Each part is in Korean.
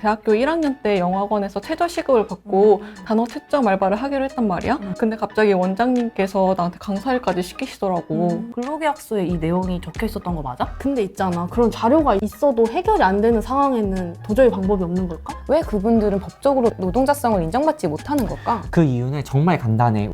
대학교 1학년 때 영어학원에서 최저 시급을 받고 단어 채점 알바를 하기로 했단 말이야. 근데 갑자기 원장님께서 나한테 강사일까지 시키시더라고. 근로계약서에 이 내용이 적혀 있었던 거 맞아? 근데 있잖아. 그런 자료가 있어도 해결이 안 되는 상황에는 도저히 방법이 없는 걸까? 왜 그분들은 법적으로 노동자성을 인정받지 못하는 걸까? 그 이유는 정말 간단해.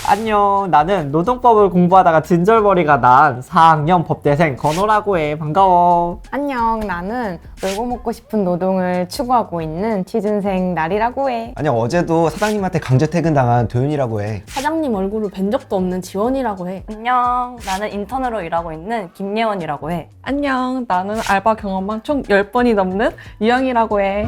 안녕, 나는 노동법을 공부하다가 진절머리가 난 4학년 법대생 건호라고 해. 반가워. 안녕, 나는 놀고 먹고 싶은 노동을 추구하고 있는 취준생 날이라고 해. 아니 어제도 사장님한테 강제 퇴근당한 도윤이라고 해. 사장님 얼굴을 뵌 적도 없는 지원이라고 해. 안녕. 나는 인턴으로 일하고 있는 김예원이라고 해. 안녕, 나는 알바 경험만 총 10번이 넘는 유영이라고 해.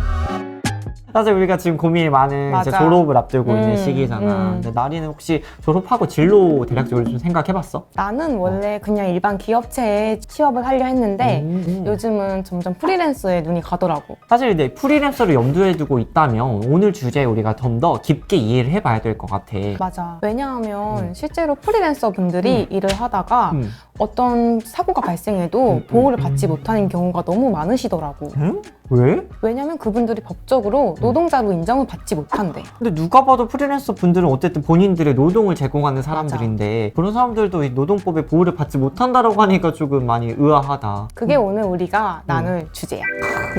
사실 우리가 지금 고민이 많은 이제 맞아. 졸업을 앞두고 있는 시기잖아. 근데 나리는 혹시 졸업하고 진로 대략적으로 좀 생각해봤어? 나는 원래 그냥 일반 기업체에 취업을 하려 했는데 요즘은 점점 프리랜서에 눈이 가더라고. 사실 이제 프리랜서를 염두에 두고 있다면 오늘 주제에 우리가 좀 더 깊게 이해를 해봐야 될 것 같아. 맞아. 왜냐하면 실제로 프리랜서 분들이 일을 하다가 음. 어떤 사고가 발생해도 보호를 받지 못하는 경우가 너무 많으시더라고. 응? 왜? 왜냐면 그분들이 법적으로 노동자로 인정을 받지 못한대. 근데 누가 봐도 프리랜서 분들은 어쨌든 본인들의 노동을 제공하는 사람들인데 그런 사람들도 이 노동법의 보호를 받지 못한다라고 하니까 조금 많이 의아하다. 그게 오늘 우리가 나눌 주제야.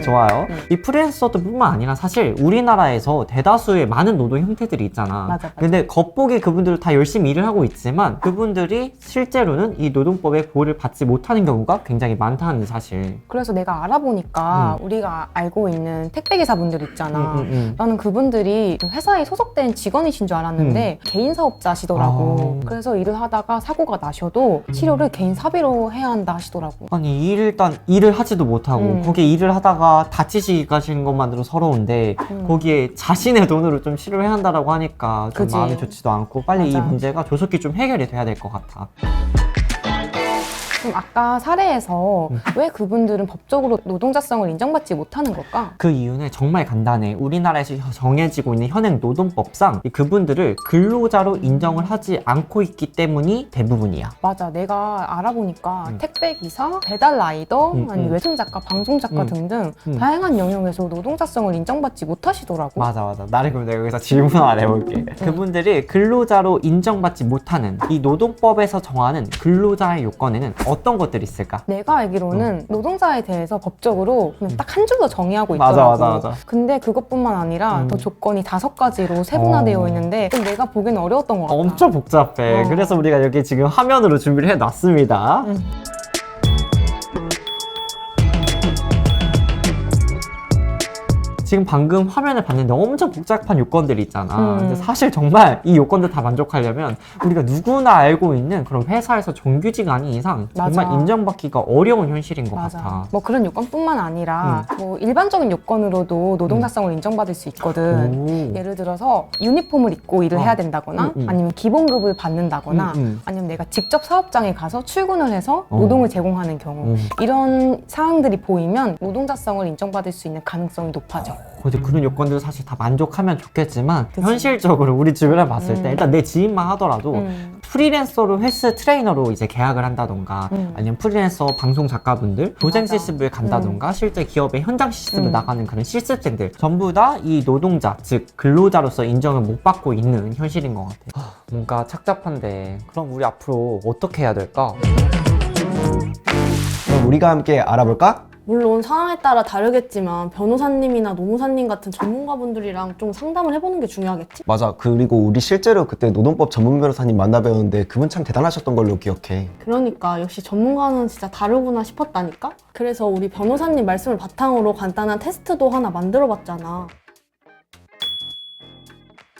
좋아요. 이 프리랜서도 뿐만 아니라 사실 우리나라에서 대다수의 많은 노동 형태들이 있잖아. 맞아. 근데 겉보기 그분들 다 열심히 일을 하고 있지만 그분들이 실제로는 이 노동법의 보호를 받지 못하는 경우가 굉장히 많다는 사실. 그래서 내가 알아보니까 우리가 알고 있는 택배기사분들 있잖아. 나는 그분들이 회사에 소속된 직원이신 줄 알았는데 개인 사업자시더라고. 그래서 일을 하다가 사고가 나셔도 치료를 개인 사비로 해야 한다 하시더라고. 아니 일단 일을 하지도 못하고 거기에 일을 하다가 다치시기까지 하는 것만으로 서러운데 거기에 자신의 돈으로 좀 치료를 해야 한다라고 하니까 좀 그치. 마음이 좋지도 않고 빨리 맞아. 이 문제가 조속히 좀 해결이 돼야 될 것 같아. 그럼 아까 사례에서 왜 그분들은 법적으로 노동자성을 인정받지 못하는 걸까? 그 이유는 정말 간단해. 우리나라에서 정해지고 있는 현행 노동법상 그분들을 근로자로 인정을 하지 않고 있기 때문이 대부분이야. 맞아. 내가 알아보니까 택배기사, 배달라이더, 아니 웹툰작가, 방송작가 등등 다양한 영역에서 노동자성을 인정받지 못하시더라고. 맞아. 나를 그럼 내가 여기서 질문 하나 해볼게. 그분들이 근로자로 인정받지 못하는 이 노동법에서 정하는 근로자의 요건에는 어떤 것들이 있을까? 내가 알기로는 노동자에 대해서 법적으로 그냥 딱 한 줄로 정의하고 있더라고. 맞아. 근데 그것뿐만 아니라 더 조건이 5가지로 세분화되어 있는데 좀 내가 보기엔 어려웠던 것 같아. 엄청 복잡해. 그래서 우리가 여기 지금 화면으로 준비를 해놨습니다. 지금 방금 화면을 봤는데 엄청 복잡한 요건들이 있잖아. 근데 사실 정말 이 요건들 다 만족하려면 우리가 누구나 알고 있는 그런 회사에서 정규직 아닌 이상 정말 맞아. 인정받기가 어려운 현실인 것 맞아. 같아. 뭐 그런 요건뿐만 아니라 뭐 일반적인 요건으로도 노동자성을 인정받을 수 있거든. 오. 예를 들어서 유니폼을 입고 일을 해야 된다거나 아니면 기본급을 받는다거나 아니면 내가 직접 사업장에 가서 출근을 해서 노동을 제공하는 경우 이런 사항들이 보이면 노동자성을 인정받을 수 있는 가능성이 높아져. 근데 그런 요건들 사실 다 만족하면 좋겠지만 현실적으로 우리 주변에 봤을 때 일단 내 지인만 하더라도 프리랜서로 헬스 트레이너로 이제 계약을 한다던가 아니면 프리랜서 방송 작가분들 도생 실습을 간다던가 실제 기업의 현장 실습을 나가는 그런 실습생들 전부 다 이 노동자 즉 근로자로서 인정을 못 받고 있는 현실인 것 같아. 뭔가 착잡한데 그럼 우리 앞으로 어떻게 해야 될까? 그럼 우리가 함께 알아볼까? 물론 상황에 따라 다르겠지만 변호사님이나 노무사님 같은 전문가분들이랑 좀 상담을 해보는 게 중요하겠지? 맞아. 그리고 우리 실제로 그때 노동법 전문 변호사님 만나 뵈었는데 그분 참 대단하셨던 걸로 기억해. 그러니까 역시 전문가는 진짜 다르구나 싶었다니까? 그래서 우리 변호사님 말씀을 바탕으로 간단한 테스트도 하나 만들어봤잖아.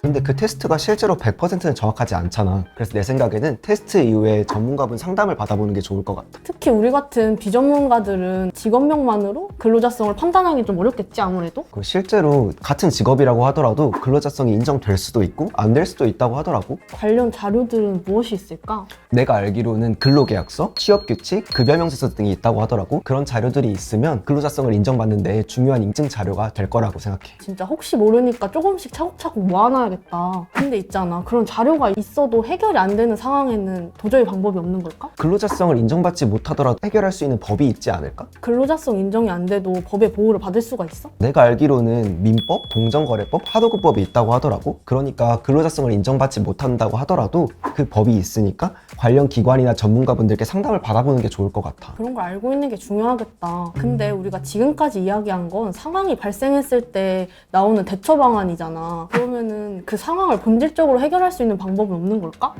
근데 그 테스트가 실제로 100%는 정확하지 않잖아. 그래서 내 생각에는 테스트 이후에 전문가분 상담을 받아보는 게 좋을 것 같아. 특히 우리 같은 비전문가들은 직업명만으로 근로자성을 판단하기 좀 어렵겠지 아무래도? 그 실제로 같은 직업이라고 하더라도 근로자성이 인정될 수도 있고 안 될 수도 있다고 하더라고. 관련 자료들은 무엇이 있을까? 내가 알기로는 근로계약서, 취업규칙, 급여명세서 등이 있다고 하더라고. 그런 자료들이 있으면 근로자성을 인정받는 데 중요한 인증 자료가 될 거라고 생각해. 진짜 혹시 모르니까 조금씩 차곡차곡 모아놔야겠다. 근데 있잖아. 그런 자료가 있어도 해결이 안 되는 상황에는 도저히 방법이 없는 걸까? 근로자성을 인정받지 못하더라도 해결할 수 있는 법이 있지 않을까? 근로자성 인정이 안 돼도 법의 보호를 받을 수가 있어? 내가 알기로는 민법, 동정거래법, 하도급법이 있다고 하더라고. 그러니까 근로자성을 인정받지 못한다고 하더라도 그 법이 있으니까 관련 기관이나 전문가분들께 상담을 받아보는 게 좋을 것 같아. 그런 걸 알고 있는 게 중요하겠다. 근데 우리가 지금까지 이야기한 건 상황이 발생했을 때 나오는 대처 방안이잖아. 그러면은 그 상황을 본질적으로 해결할 수 있는 방법은 없는 걸까?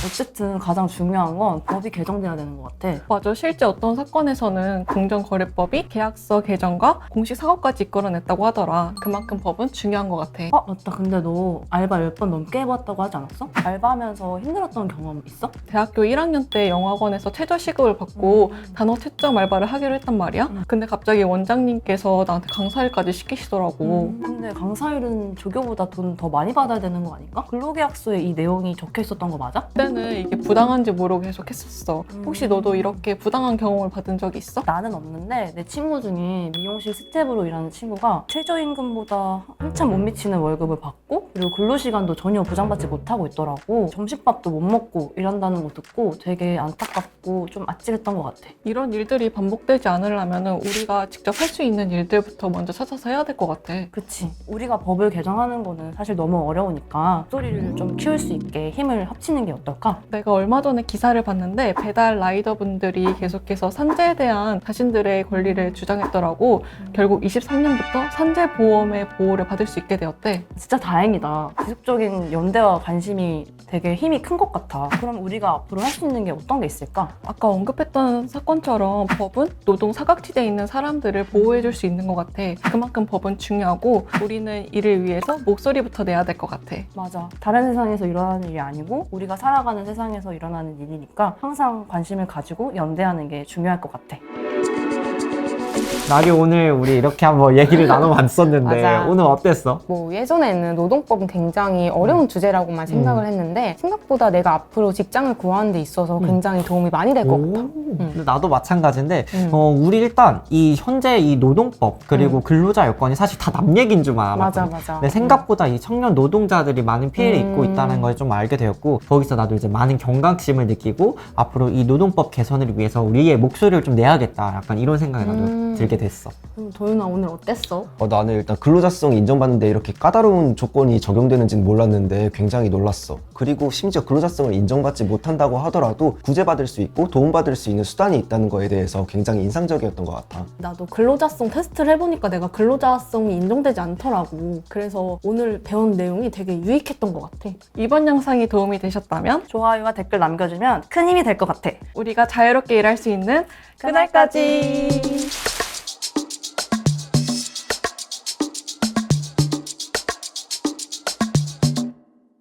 어쨌든 가장 중요한 건 법이 개정돼야 되는 것 같아. 맞아. 실제 어떤 사건에서는 공정거래법이 계약서 개정과 공식 사과까지 이끌어냈다고 하더라. 그만큼 법은 중요한 것 같아. 맞다. 근데 너 알바 10번 넘게 해봤다고 하지 않았어? 알바하면서 힘들었던 경험 있어? 대학교 1학년 때 영어학원에서 최저 시급을 받고 단어 채점 알바를 하기로 했단 말이야. 근데 갑자기 원장님께서 나한테 강사일까지 시키시더라고. 근데 강사일은 조교보다 돈 더 많이 받아야 되는 거 아닌가? 근로계약서에 이 내용이 적혀 있었던 거 맞아? 그때는 이게 부당한지 모르고 계속 했었어. 혹시 너도 이렇게 부당한 경험을 받은 적이 있어? 나는 없는데 내 친구 중에 미용실 스텝으로 일하는 친구가 최저임금보다 한참 못 미치는 월급을 받고 그리고 근로시간도 전혀 보장받지 못하고 있더라고. 점심밥도 못 먹고 일한다는 거 듣고 되게 안타깝고 좀 아찔했던 것 같아. 이런 일들이 반복되지 않으려면 우리가 직접 할 수 있는 일들부터 먼저 찾아서 해야 될 것 같아. 그치. 우리가 법을 개정하는 거는 사실 너무 어려우니까 목소리를 좀 키울 수 있게 힘을 합치는 게 어떨까? 내가 얼마 전에 기사를 봤는데 배달 라이더분들이 계속해서 산재에 대한 자신들의 권리를 주장했더라고. 결국 23년부터 산재보험의 보호를 받을 수 있게 되었대. 진짜 다행이다. 지속적인 연대와 관심이 되게 힘이 큰 것 같아. 그럼 우리가 앞으로 할 수 있는 게 어떤 게 있을까? 아까 언급했던 사건처럼 법은 노동 사각지대에 있는 사람들을 보호해줄 수 있는 것 같아. 그만큼 법은 중요하고 우리는 이를 위해서 목소리부터 내야 될 것 같아. 맞아. 다른 세상에서 일어나는 일이 아니고 우리가 살아가는 세상에서 일어나는 일이니까 항상 관심을 가지고 연대하는 게 중요할 것 같아. 나리 오늘 우리 이렇게 한번 얘기를 나눠봤었는데 맞아. 오늘 어땠어? 뭐 예전에는 노동법은 굉장히 어려운 주제라고만 생각을 했는데 생각보다 내가 앞으로 직장을 구하는 데 있어서 굉장히 도움이 많이 될 것 같아. 근데 나도 마찬가지인데 음. 우리 일단 이 현재 이 노동법 그리고 근로자 여건이 사실 다 남 얘기인 줄만 알았거든. 맞아 맞아. 근데 생각보다 이 청년 노동자들이 많은 피해를 입고 있다는 걸 좀 알게 되었고 거기서 나도 이제 많은 경각심을 느끼고 앞으로 이 노동법 개선을 위해서 우리의 목소리를 좀 내야겠다 약간 이런 생각이 나도 들게 됐어. 그럼 도윤아 오늘 어땠어? 나는 일단 근로자성 인정받는데 이렇게 까다로운 조건이 적용되는지는 몰랐는데 굉장히 놀랐어. 그리고 심지어 근로자성을 인정받지 못한다고 하더라도 구제받을 수 있고 도움받을 수 있는 수단이 있다는 거에 대해서 굉장히 인상적이었던 것 같아. 나도 근로자성 테스트를 해보니까 내가 근로자성이 인정되지 않더라고. 그래서 오늘 배운 내용이 되게 유익했던 것 같아. 이번 영상이 도움이 되셨다면 좋아요와 댓글 남겨주면 큰 힘이 될 것 같아. 우리가 자유롭게 일할 수 있는 그날까지!